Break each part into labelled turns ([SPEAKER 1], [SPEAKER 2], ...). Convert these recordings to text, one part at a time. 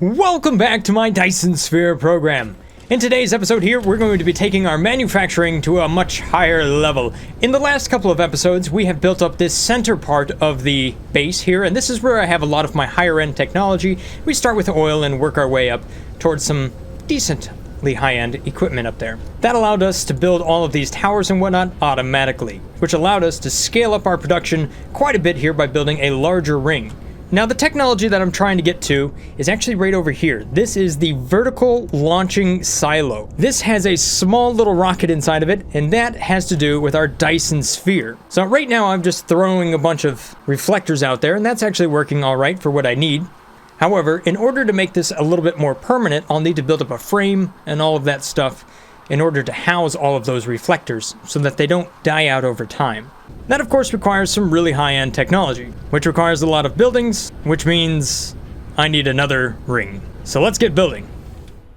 [SPEAKER 1] Welcome back to my Dyson Sphere program. In today's episode here, we're going to be taking our manufacturing to a much higher level. In the last couple of episodes, we have built up this center part of the base here, and this is where I have a lot of my higher end technology. We start with oil and work our way up towards some decently high-end equipment up there. That allowed us to build all of these towers and whatnot automatically, which allowed us to scale up our production quite a bit here by building a larger ring. Now, the technology that I'm trying to get to is actually right over here. This is the vertical launching silo. This has a small little rocket inside of it, and that has to do with our Dyson Sphere. So right now I'm just throwing a bunch of reflectors out there, and that's actually working all right for what I need. However, in order to make this a little bit more permanent, I'll need to build up a frame and all of that stuff in order to house all of those reflectors so that they don't die out over time. That, of course, requires some really high-end technology, which requires a lot of buildings, which means I need another ring. So let's get building.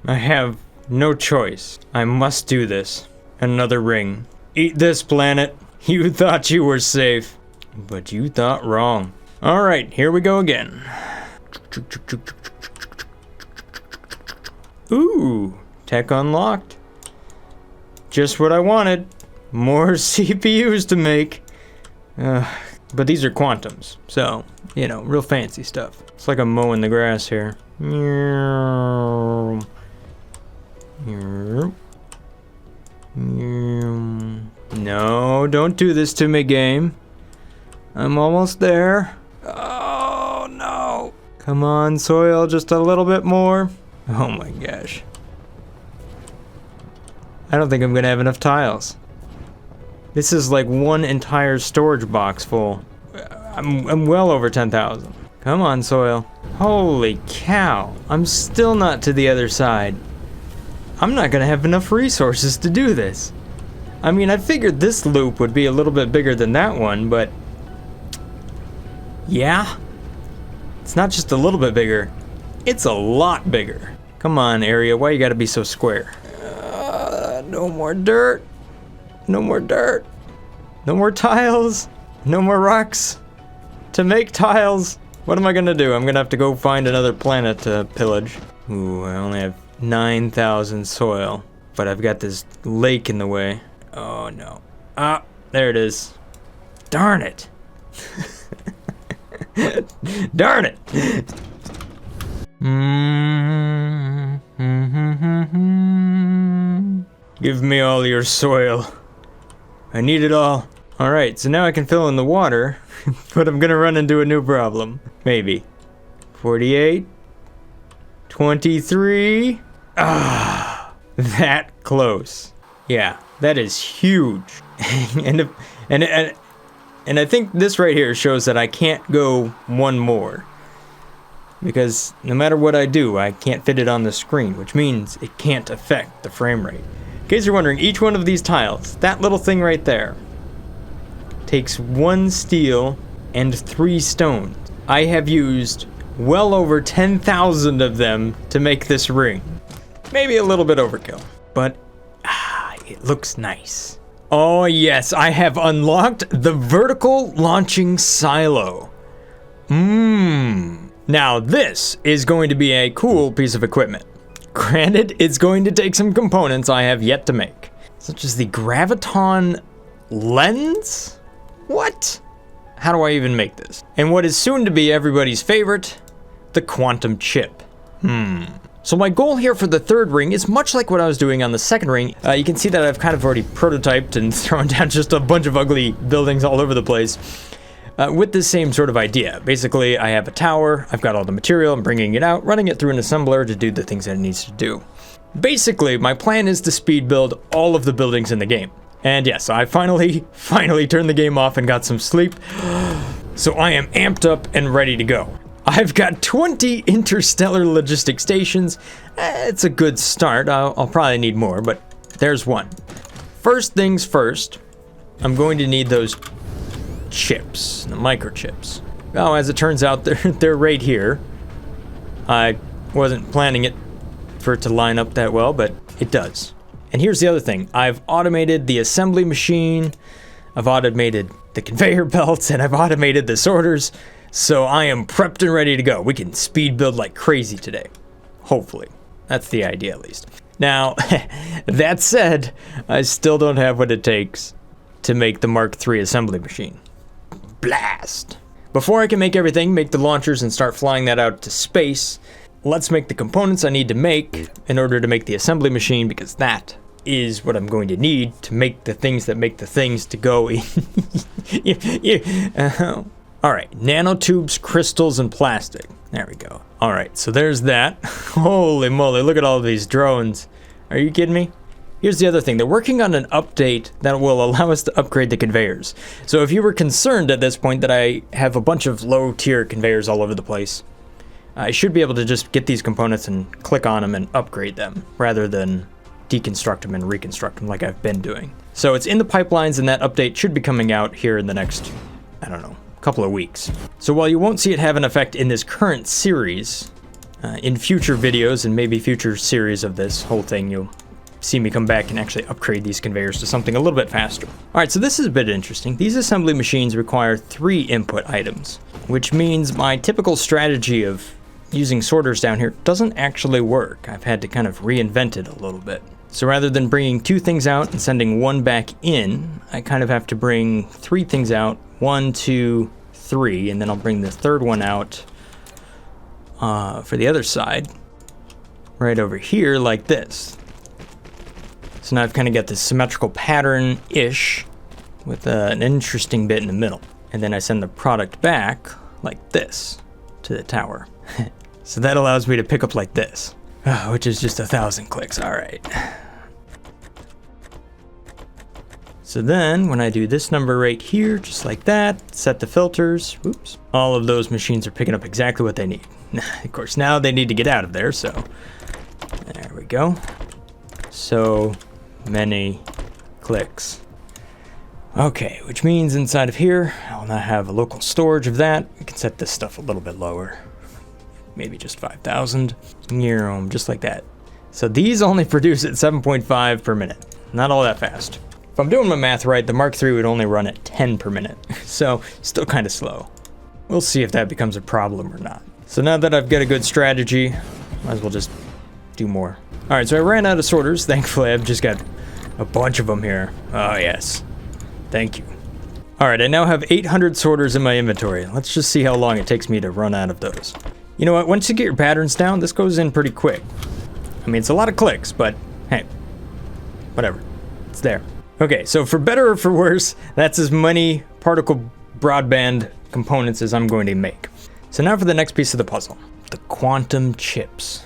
[SPEAKER 1] I have no choice. I must do this. Another ring. Eat this, planet. You thought you were safe, but you thought wrong. All right, here we go again. Ooh, tech unlocked. Just what I wanted. More CPUs to make. But these are quantums, so, you know, real fancy stuff. It's like I'm mowing the grass here. No, don't do this to me, game. I'm almost there. Oh, no. Come on, soil, just a little bit more. Oh my gosh. I don't think I'm gonna have enough tiles. This is like one entire storage box full. I'm well over 10,000. Come on, soil. Holy cow. I'm still not to the other side. I'm not gonna have enough resources to do this. I mean, I figured this loop would be a little bit bigger than that one, but yeah. It's not just a little bit bigger. It's a lot bigger. Come on, area. Why you gotta be so square? No more dirt. No more dirt. No more tiles. No more rocks. To make tiles. What am I gonna do? I'm gonna have to go find another planet to pillage. Ooh, I only have 9,000 soil. But I've got this lake in the way. Oh no. Ah, there it is. Darn it. Darn it. Give me all your soil. I need it all. Alright, so now I can fill in the water, but I'm gonna run into a new problem. Maybe. 48. 23. Ah, that close. Yeah, that is huge. and I think this right here shows that I can't go one more. Because no matter what I do, I can't fit it on the screen, which means it can't affect the frame rate. In case you're wondering, each one of these tiles, that little thing right there, takes 1 steel and 3 stones. I have used well over 10,000 of them to make this ring. Maybe a little bit overkill, but it looks nice. Oh yes, I have unlocked the vertical launching silo. Now this is going to be a cool piece of equipment. Granted, it's going to take some components I have yet to make, such as the Graviton lens? What? How do I even make this? And what is soon to be everybody's favorite, the quantum chip. So my goal here for the third ring is much like what I was doing on the second ring. You can see that I've kind of already prototyped and thrown down just a bunch of ugly buildings all over the place. With the same sort of idea. Basically, I have a tower, I've got all the material, I'm bringing it out, running it through an assembler to do the things that it needs to do. Basically, my plan is to speed build all of the buildings in the game. And yes, I finally turned the game off and got some sleep. So I am amped up and ready to go. I've got 20 interstellar logistic stations. It's a good start. I'll probably need more, but there's one. First things first, I'm going to need those chips, the microchips. Oh, as it turns out, they're right here. I wasn't planning it for it to line up that well, but it does. And here's the other thing. I've automated the assembly machine, I've automated the conveyor belts, and I've automated the sorters, so I am prepped and ready to go. We can speed build like crazy today. Hopefully. That's the idea, at least. Now, that said, I still don't have what it takes to make the Mark III assembly machine. Blast! Before I can make everything, make the launchers and start flying that out to space, let's make the components I need to make in order to make the assembly machine, because that is what I'm going to need to make the things that make the things to go in. Alright, nanotubes, crystals, and plastic. There we go. Alright, so there's that. Holy moly, look at all of these drones. Are you kidding me? Here's the other thing. They're working on an update that will allow us to upgrade the conveyors. So if you were concerned at this point that I have a bunch of low-tier conveyors all over the place, I should be able to just get these components and click on them and upgrade them, rather than deconstruct them and reconstruct them like I've been doing. So it's in the pipelines, and that update should be coming out here in the next, I don't know, couple of weeks. So while you won't see it have an effect in this current series, in future videos and maybe future series of this whole thing, you'll see me come back and actually upgrade these conveyors to something a little bit faster. Alright, so this is a bit interesting. These assembly machines require 3 input items, which means my typical strategy of using sorters down here doesn't actually work. I've had to kind of reinvent it a little bit. So rather than bringing 2 things out and sending 1 back in, I kind of have to bring 3 things out, 1, 2, 3, and then I'll bring the third one out for the other side, right over here like this. So now I've kind of got this symmetrical pattern-ish with an interesting bit in the middle. And then I send the product back like this to the tower. So that allows me to pick up like this, which is just 1,000 clicks. All right. So then when I do this number right here, just like that, set the filters, whoops, all of those machines are picking up exactly what they need. Of course, now they need to get out of there, so there we go. So many clicks. Okay, which means inside of here, I'll now have a local storage of that. We can set this stuff a little bit lower. Maybe just 5,000. Just like that. So these only produce at 7.5 per minute. Not all that fast. If I'm doing my math right, the Mark III would only run at 10 per minute. So still kind of slow. We'll see if that becomes a problem or not. So now that I've got a good strategy, might as well just do more. All right, so I ran out of sorters. Thankfully, I've just got a bunch of them here. Oh, yes. Thank you. All right, I now have 800 sorters in my inventory. Let's just see how long it takes me to run out of those. You know what? Once you get your patterns down, this goes in pretty quick. I mean, it's a lot of clicks, but hey, whatever. It's there. Okay, so for better or for worse, that's as many particle broadband components as I'm going to make. So now for the next piece of the puzzle. The quantum chips.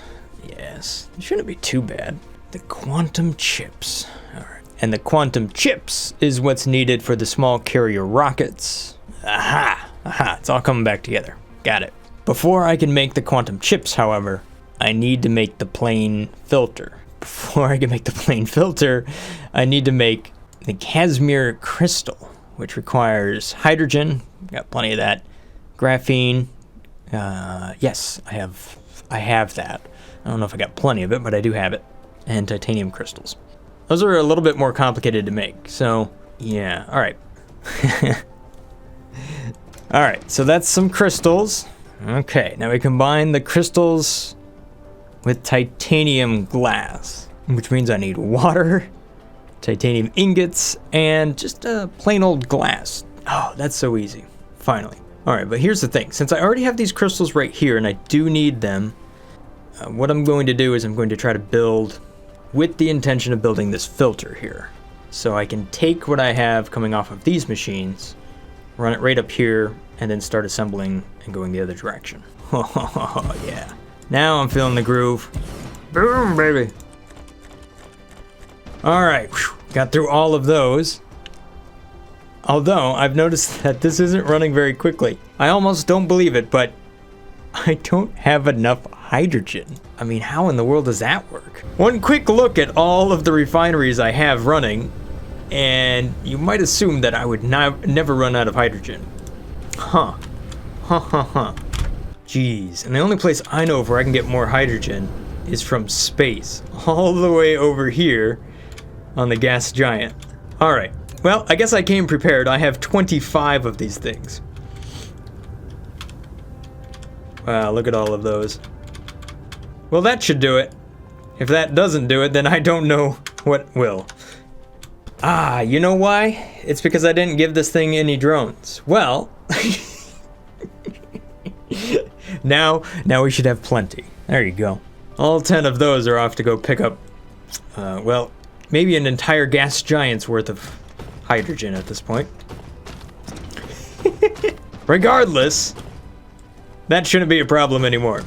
[SPEAKER 1] Yes, it shouldn't be too bad. The quantum chips. All right. And the quantum chips is what's needed for the small carrier rockets. Aha! Aha, it's all coming back together. Got it. Before I can make the quantum chips, however, I need to make the plane filter. Before I can make the plane filter, I need to make the Casimir crystal, which requires hydrogen. Got plenty of that. Graphene. Yes, I have that. I don't know if I got plenty of it, but I do have it. And titanium crystals. Those are a little bit more complicated to make. So, yeah. All right. All right, so that's some crystals. Okay, now we combine the crystals with titanium glass, which means I need water, titanium ingots, and just a plain old glass. Oh, that's so easy. Finally. All right, but here's the thing. Since I already have these crystals right here and I do need them, what I'm going to do is I'm going to try to build with the intention of building this filter here. So I can take what I have coming off of these machines, run it right up here, and then start assembling and going the other direction. Oh, yeah. Now I'm feeling the groove. Boom, baby. All right, got through all of those. Although, I've noticed that this isn't running very quickly. I almost don't believe it, but I don't have enough hydrogen. I mean, how in the world does that work? One quick look at all of the refineries I have running, and you might assume that I would never run out of hydrogen. Huh. Jeez, and the only place I know of where I can get more hydrogen is from space, all the way over here on the gas giant. All right, well, I guess I came prepared. I have 25 of these things. Wow, look at all of those. Well, that should do it. If that doesn't do it, then I don't know what will. Ah, you know why? It's because I didn't give this thing any drones. Well, now we should have plenty. There you go. All 10 of those are off to go pick up, well, maybe an entire gas giant's worth of hydrogen at this point. Regardless, that shouldn't be a problem anymore.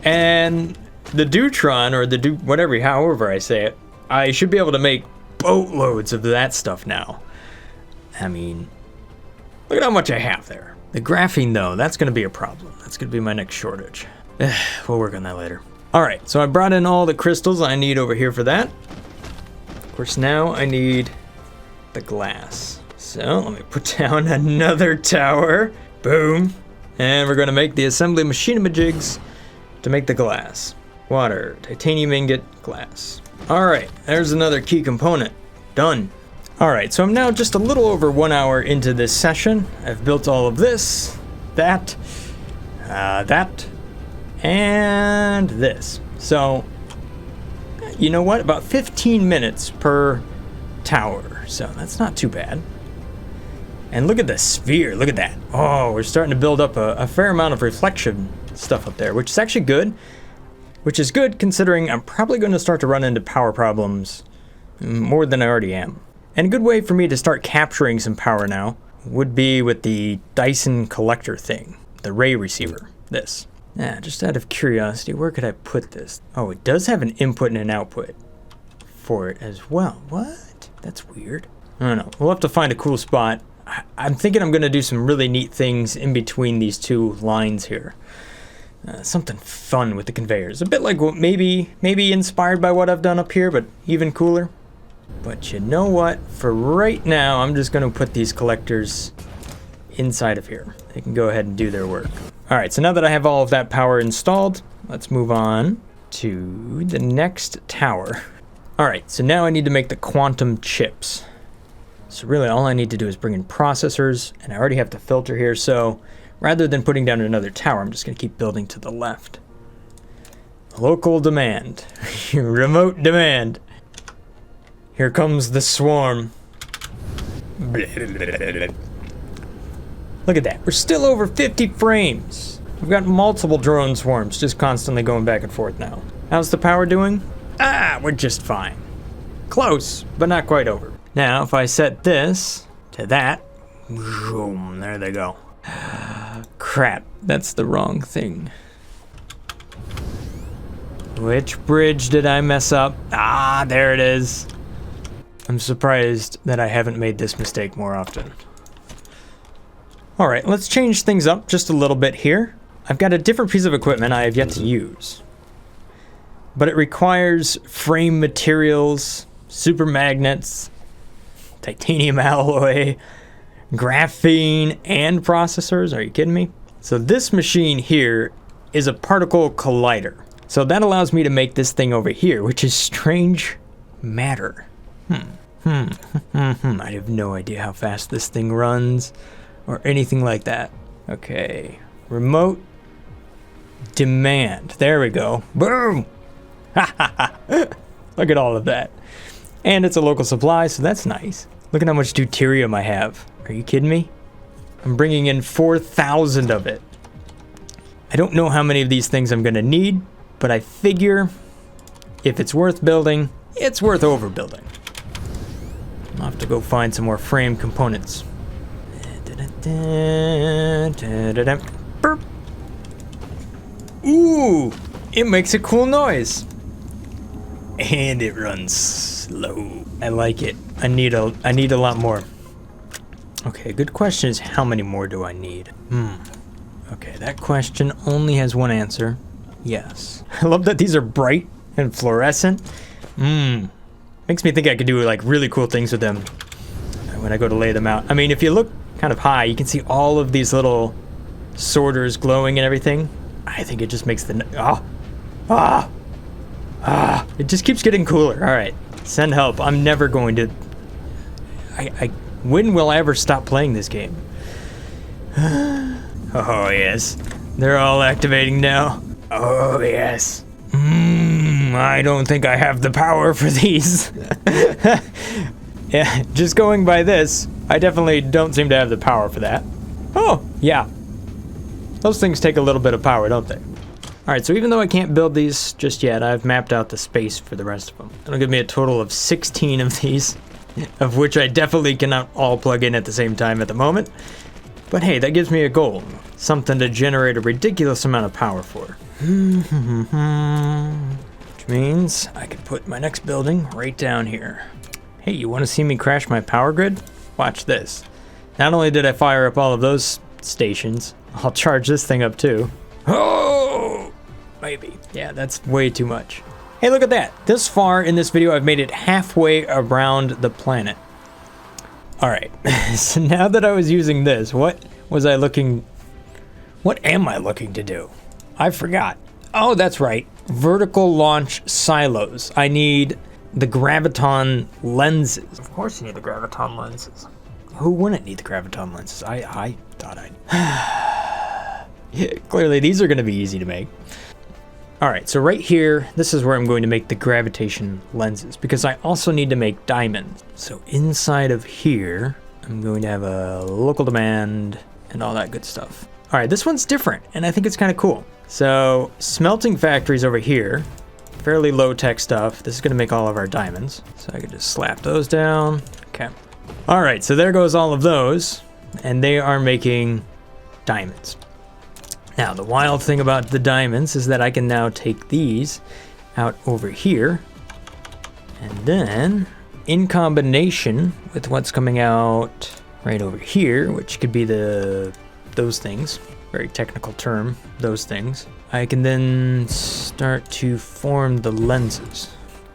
[SPEAKER 1] And the Deutron, or the whatever, however I say it, I should be able to make boatloads of that stuff now. I mean, look at how much I have there. The graphene, though, that's going to be a problem. That's going to be my next shortage. We'll work on that later. All right, so I brought in all the crystals I need over here for that. Of course, now I need the glass. So let me put down another tower. Boom. And we're going to make the assembly machine-a-majigs to make the glass. Water, titanium ingot, glass. All right, there's another key component. Done. All right, so I'm now just a little over 1 hour into this session. I've built all of this, that, and this. So, you know what? About 15 minutes per tower. So that's not too bad. And look at the sphere. Look at that. Oh, we're starting to build up a fair amount of reflection stuff up there, which is actually good. Which is good considering I'm probably going to start to run into power problems more than I already am. And a good way for me to start capturing some power now would be with the Dyson collector thing, the ray receiver, this. Now, just out of curiosity, where could I put this? Oh, it does have an input and an output for it as well. What? That's weird. I don't know. We'll have to find a cool spot. I'm thinking I'm going to do some really neat things in between these two lines here. Something fun with the conveyors. A bit like what maybe inspired by what I've done up here, but even cooler. But you know what? For right now, I'm just going to put these collectors inside of here. They can go ahead and do their work. All right, so now that I have all of that power installed, let's move on to the next tower. All right, so now I need to make the quantum chips. So really all I need to do is bring in processors, and I already have the filter here, so rather than putting down another tower, I'm just going to keep building to the left. Local demand. Remote demand. Here comes the swarm. Look at that. We're still over 50 frames. We've got multiple drone swarms just constantly going back and forth now. How's the power doing? We're just fine. Close, but not quite over. Now, if I set this to that, boom, there they go. Crap, that's the wrong thing. Which bridge did I mess up? There it is. I'm surprised that I haven't made this mistake more often. All right, let's change things up just a little bit here. I've got a different piece of equipment I have yet to use. But it requires frame materials, super magnets, titanium alloy, graphene, and processors. Are you kidding me? So this machine here is a particle collider. So that allows me to make this thing over here, which is strange matter. I have no idea how fast this thing runs or anything like that. Okay, remote demand. There we go. Boom! Look at all of that. And it's a local supply, so that's nice. Look at how much deuterium I have. Are you kidding me? I'm bringing in 4,000 of it. I don't know how many of these things I'm gonna need, but I figure if it's worth building, it's worth overbuilding. I'll have to go find some more frame components. Burp. Ooh, it makes a cool noise. And it runs slow. I like it. I need a lot more. Okay, good question is how many more do I need? Okay, that question only has one answer. Yes. I love that these are bright and fluorescent. Makes me think I could do like really cool things with them when I go to lay them out. I mean, if you look kind of high, you can see all of these little sorters glowing and everything. I think it just makes the it just keeps getting cooler. All right, send help. I'm never going to. When will I ever stop playing this game? Oh yes, they're all activating now. Oh yes. I don't think I have the power for these. Yeah, just going by this, I definitely don't seem to have the power for that. Oh, yeah. Those things take a little bit of power, don't they? Alright, so even though I can't build these just yet, I've mapped out the space for the rest of them. It'll give me a total of 16 of these, of which I definitely cannot all plug in at the same time at the moment. But hey, that gives me a goal. Something to generate a ridiculous amount of power for. Which means I could put my next building right down here. Hey, you want to see me crash my power grid? Watch this. Not only did I fire up all of those stations, I'll charge this thing up too. Oh! Maybe. Yeah, that's way too much. Hey, look at that. This far in this video, I've made it halfway around the planet. Alright, so now that I was using this, what am I looking to do? I forgot. Oh, that's right. Vertical launch silos. I need the Graviton lenses. Of course you need the Graviton lenses. Who wouldn't need the Graviton lenses? I thought I'd... Yeah, clearly these are going to be easy to make. Alright, so right here, this is where I'm going to make the gravitation lenses, because I also need to make diamonds. So inside of here, I'm going to have a local demand and all that good stuff. Alright, this one's different, and I think it's kind of cool. So, smelting factories over here, fairly low-tech stuff. This is going to make all of our diamonds. So I could just slap those down. Okay. Alright, so there goes all of those, and they are making diamonds. Now, the wild thing about the diamonds is that I can now take these out over here, and then, in combination with what's coming out right over here, which could be those things, very technical term, those things, I can then start to form the lenses.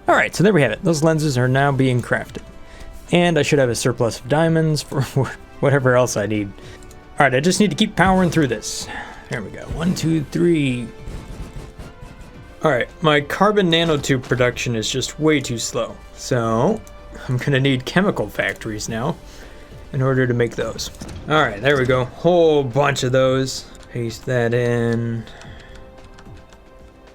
[SPEAKER 1] All right, so there we have it. Those lenses are now being crafted. And I should have a surplus of diamonds for whatever else I need. All right, I just need to keep powering through this. There we go. 1, 2, 3. All right, my carbon nanotube production is just way too slow. So I'm gonna need chemical factories now in order to make those. All right, there we go. Whole bunch of those. Paste that in.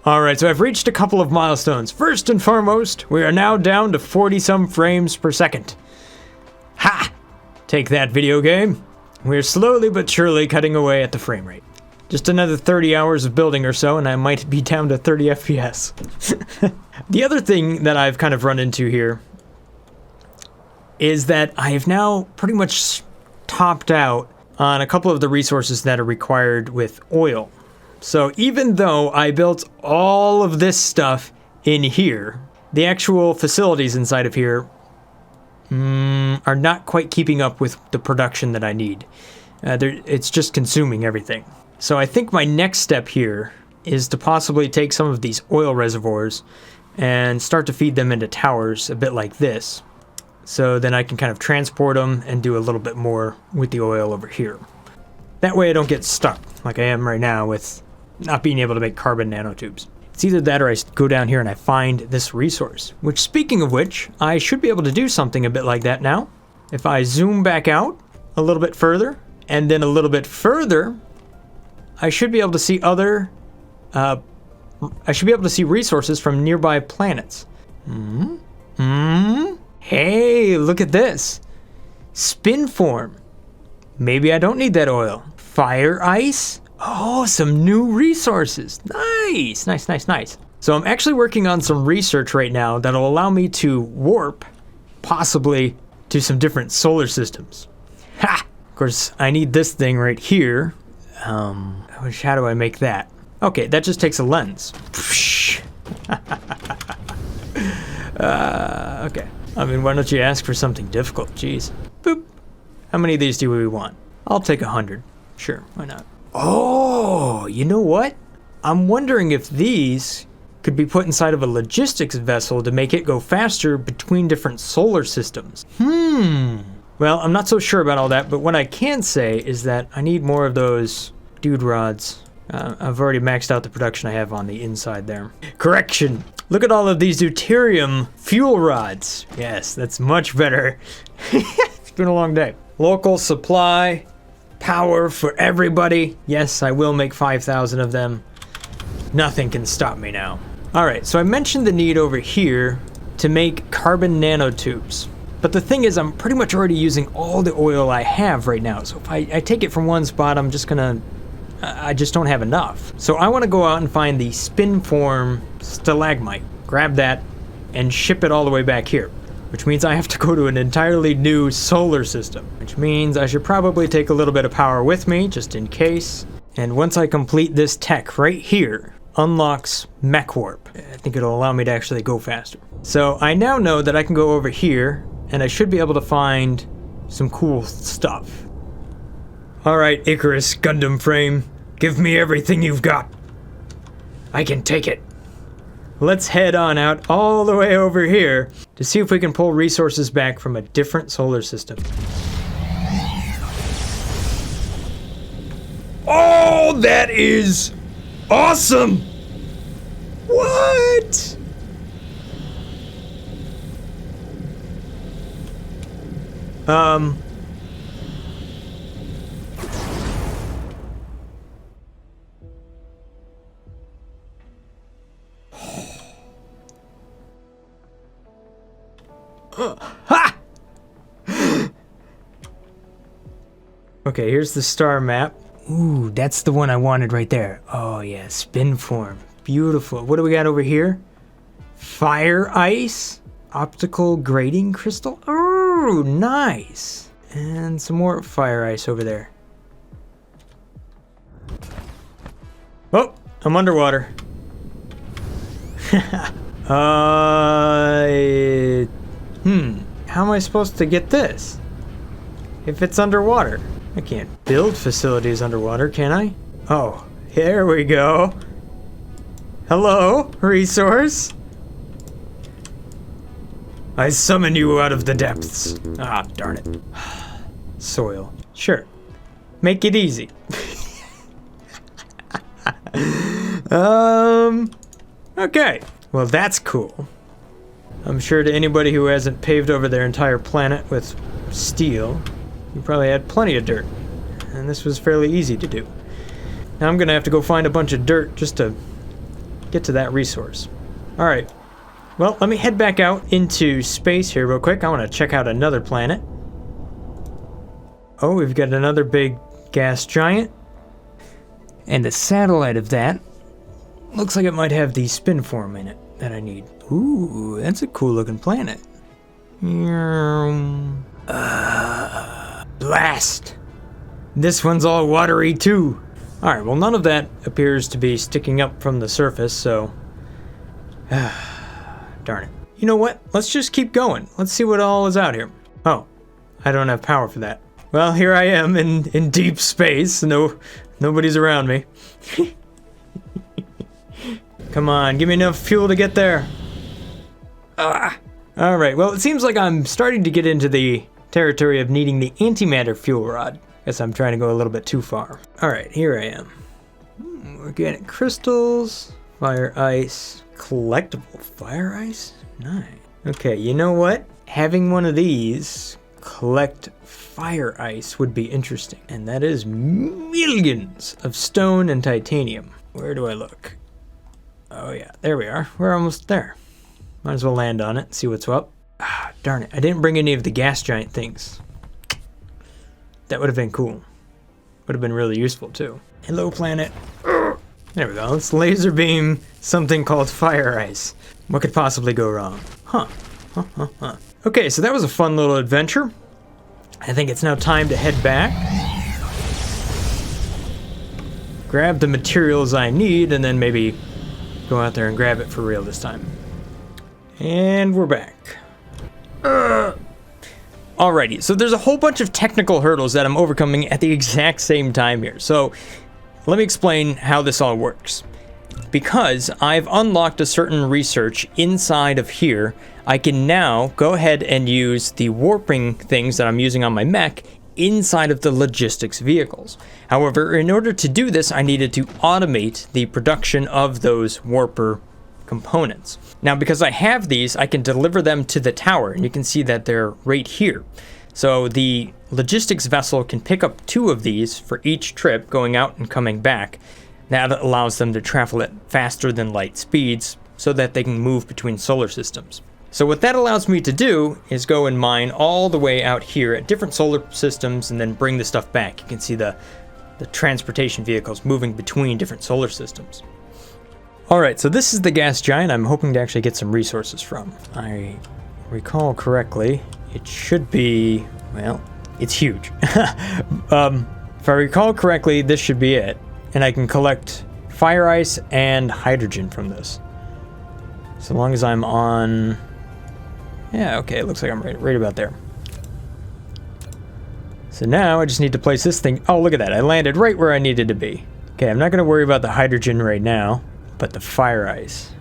[SPEAKER 1] All right, so I've reached a couple of milestones. First and foremost, we are now down to 40-some frames per second. Ha! Take that, video game. We're slowly but surely cutting away at the frame rate. Just another 30 hours of building or so, and I might be down to 30 FPS. The other thing that I've kind of run into here is that I have now pretty much topped out on a couple of the resources that are required with oil. So even though I built all of this stuff in here, the actual facilities inside of here are not quite keeping up with the production that I need. It's just consuming everything. So I think my next step here is to possibly take some of these oil reservoirs and start to feed them into towers a bit like this. So then I can kind of transport them and do a little bit more with the oil over here. That way I don't get stuck like I am right now with not being able to make carbon nanotubes. It's either that or I go down here and I find this resource, which, speaking of which, I should be able to do something a bit like that now. If I zoom back out a little bit further and then a little bit further, I should be able to see resources from nearby planets. Hey, look at this. Spin form. Maybe I don't need that oil. Fire ice. Oh, some new resources. Nice, nice, nice, nice. So I'm actually working on some research right now that'll allow me to warp, possibly, to some different solar systems. Ha! Of course, I need this thing right here. How do I make that? Okay, that just takes a lens. Okay. I mean, why don't you ask for something difficult? Jeez. Boop. How many of these do we want? I'll take 100. Sure, why not? Oh, you know what? I'm wondering if these could be put inside of a logistics vessel to make it go faster between different solar systems. Well, I'm not so sure about all that, but what I can say is that I need more of those dude rods. I've already maxed out the production I have on the inside there. Correction! Look at all of these deuterium fuel rods. Yes, that's much better. It's been a long day. Local supply, power for everybody. Yes, I will make 5,000 of them. Nothing can stop me now. Alright, so I mentioned the need over here to make carbon nanotubes. But the thing is, I'm pretty much already using all the oil I have right now. So if I take it from one spot, I'm just gonna... I just don't have enough. So I want to go out and find the spin form stalagmite. Grab that and ship it all the way back here. Which means I have to go to an entirely new solar system. Which means I should probably take a little bit of power with me, just in case. And once I complete this tech right here, unlocks mech warp. I think it'll allow me to actually go faster. So I now know that I can go over here, and I should be able to find some cool stuff. Alright, Icarus Gundam frame, give me everything you've got. I can take it. Let's head on out all the way over here to see if we can pull resources back from a different solar system. Oh, that is awesome! What? Ha! Okay, here's the star map. Ooh, that's the one I wanted right there. Oh yeah, spin form. Beautiful. What do we got over here? Fire ice? Optical grating crystal? Oh, nice. And some more fire ice over there. Oh, I'm underwater. How am I supposed to get this? If it's underwater. I can't build facilities underwater, can I? Oh, here we go. Hello, resource. I summon you out of the depths. Ah, darn it. Soil. Sure. Make it easy. Okay. Well, that's cool. I'm sure to anybody who hasn't paved over their entire planet with steel, you probably had plenty of dirt. And this was fairly easy to do. Now I'm gonna have to go find a bunch of dirt just to get to that resource. Alright. Well, let me head back out into space here real quick. I want to check out another planet. Oh, we've got another big gas giant. And the satellite of that looks like it might have the spin form in it that I need. Ooh, that's a cool looking planet. Blast! This one's all watery too. Alright, well none of that appears to be sticking up from the surface, so... Darn it. You know what? Let's just keep going. Let's see what all is out here. Oh, I don't have power for that. Well, here I am in deep space. Nobody's around me. Come on, give me enough fuel to get there. Alright, well it seems like I'm starting to get into the territory of needing the antimatter fuel rod. Guess I'm trying to go a little bit too far. Alright, here I am. Organic crystals, fire ice, collectible fire ice? Nice. Okay, you know what? Having one of these collect fire ice would be interesting. And that is millions of stone and titanium. Where do I look? Oh yeah, there we are. We're almost there. Might as well land on it, see what's up. Ah, darn it. I didn't bring any of the gas giant things. That would have been cool. Would have been really useful too. Hello, planet. There we go. Let's laser beam something called fire ice. What could possibly go wrong? Okay, so that was a fun little adventure. I think it's now time to head back. Grab the materials I need and then maybe go out there and grab it for real this time. And we're back. Alrighty, so there's a whole bunch of technical hurdles that I'm overcoming at the exact same time here. So let me explain how this all works. Because I've unlocked a certain research inside of here, I can now go ahead and use the warping things that I'm using on my mech inside of the logistics vehicles. However, in order to do this, I needed to automate the production of those warper components. Now, because I have these, I can deliver them to the tower, and you can see that they're right here. So the logistics vessel can pick up 2 of these for each trip, going out and coming back. That allows them to travel at faster than light speeds, so that they can move between solar systems. So what that allows me to do is go and mine all the way out here at different solar systems and then bring the stuff back. You can see the transportation vehicles moving between different solar systems. Alright, so this is the gas giant I'm hoping to actually get some resources from. I recall correctly, it should be, well, it's huge. If I recall correctly, this should be it. And I can collect fire ice and hydrogen from this. So long as I'm on... Yeah, okay, it looks like I'm right about there. So now I just need to place this thing... Oh, look at that. I landed right where I needed to be. Okay, I'm not going to worry about the hydrogen right now, but the fire ice.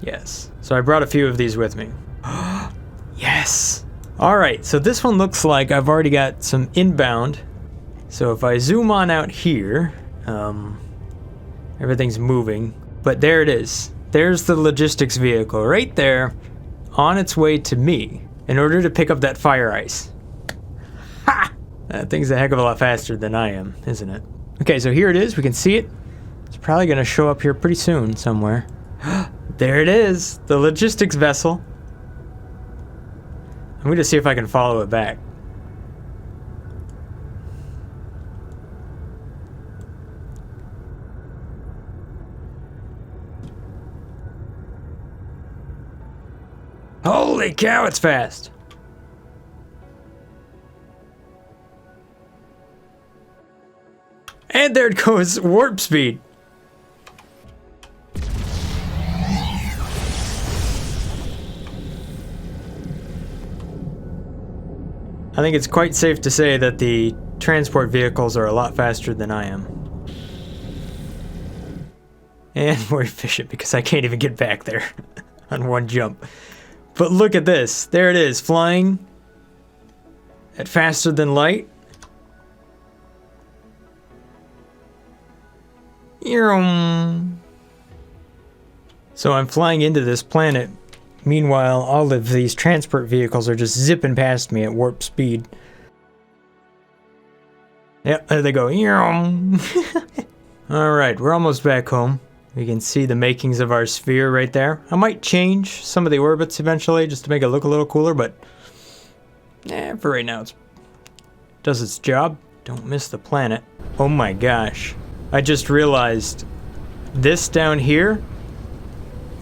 [SPEAKER 1] Yes. So I brought a few of these with me. Yes! Alright, so this one looks like I've already got some inbound. So if I zoom on out here, everything's moving. But there it is. There's the logistics vehicle right there, on its way to me, in order to pick up that fire ice. Ha! That thing's a heck of a lot faster than I am, isn't it? Okay, so here it is. We can see it. It's probably going to show up here pretty soon somewhere. There it is, the logistics vessel. I'm going to see if I can follow it back. Holy cow, it's fast! And there it goes, warp speed! I think it's quite safe to say that the transport vehicles are a lot faster than I am. And more efficient because I can't even get back there on one jump. But look at this. There it is, flying at faster than light. So I'm flying into this planet. Meanwhile, all of these transport vehicles are just zipping past me at warp speed. Yep, there they go. Alright, we're almost back home. We can see the makings of our sphere right there. I might change some of the orbits eventually just to make it look a little cooler, but for right now it does its job. Don't miss the planet. Oh my gosh. I just realized this down here,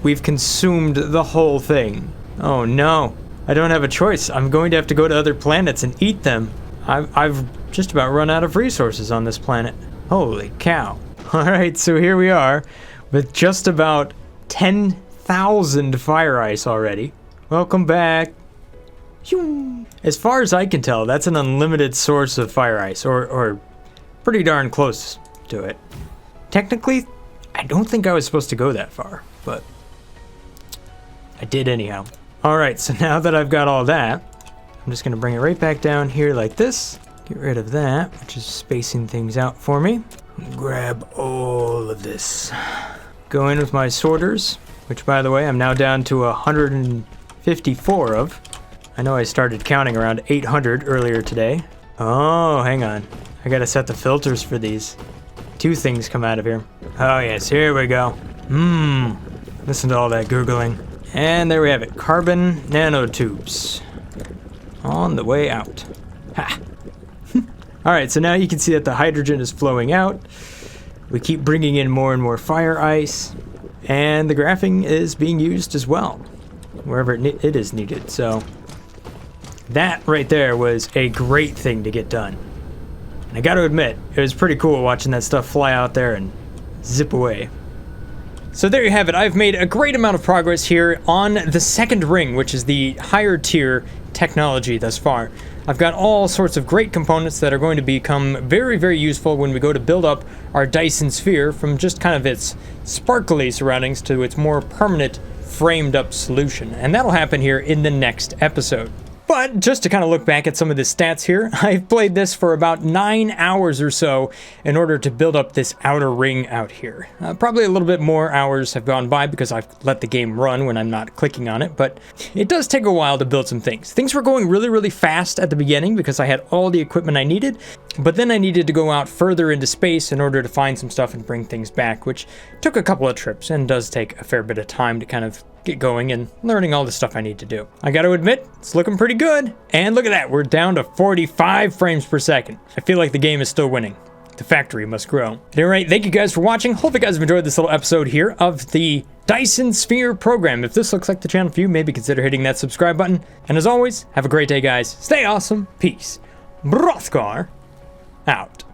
[SPEAKER 1] we've consumed the whole thing. Oh no. I don't have a choice. I'm going to have to go to other planets and eat them. I've just about run out of resources on this planet. Holy cow. Alright, so here we are with just about 10,000 fire ice already. Welcome back. As far as I can tell, that's an unlimited source of fire ice, or pretty darn close to it. Technically, I don't think I was supposed to go that far, but I did anyhow. Alright, so now that I've got all that, I'm just going to bring it right back down here like this. Get rid of that, which is spacing things out for me. Grab all of this. Go in with my sorters, which by the way, I'm now down to 154 of. I know I started counting around 800 earlier today. Oh, hang on. I gotta set the filters for these. Two things come out of here. Oh yes, here we go. Listen to all that gurgling. And there we have it. Carbon nanotubes. On the way out. Ha! Alright, so now you can see that the hydrogen is flowing out. We keep bringing in more and more fire ice. And the graphing is being used as well, wherever it is needed. So that right there was a great thing to get done. And I gotta admit, it was pretty cool watching that stuff fly out there and zip away. So there you have it. I've made a great amount of progress here on the second ring, which is the higher tier technology thus far. I've got all sorts of great components that are going to become very, very useful when we go to build up our Dyson Sphere from just kind of its sparkly surroundings to its more permanent framed up solution. And that'll happen here in the next episode. But But just to kind of look back at some of the stats here, I've played this for about 9 hours or so in order to build up this outer ring out here. Probably a little bit more hours have gone by because I've let the game run when I'm not clicking on it, but it does take a while to build some things. Things were going really, really fast at the beginning because I had all the equipment I needed, but then I needed to go out further into space in order to find some stuff and bring things back, which took a couple of trips and does take a fair bit of time to kind of get going and learning all the stuff I need to do. I gotta admit, it's looking pretty good. And look at that, we're down to 45 frames per second. I feel like the game is still winning. The factory must grow. At any rate, thank you guys for watching. Hope you guys have enjoyed this little episode here of the Dyson Sphere program. If this looks like the channel for you, maybe consider hitting that subscribe button. And as always, have a great day, guys. Stay awesome. Peace. Brothgar out.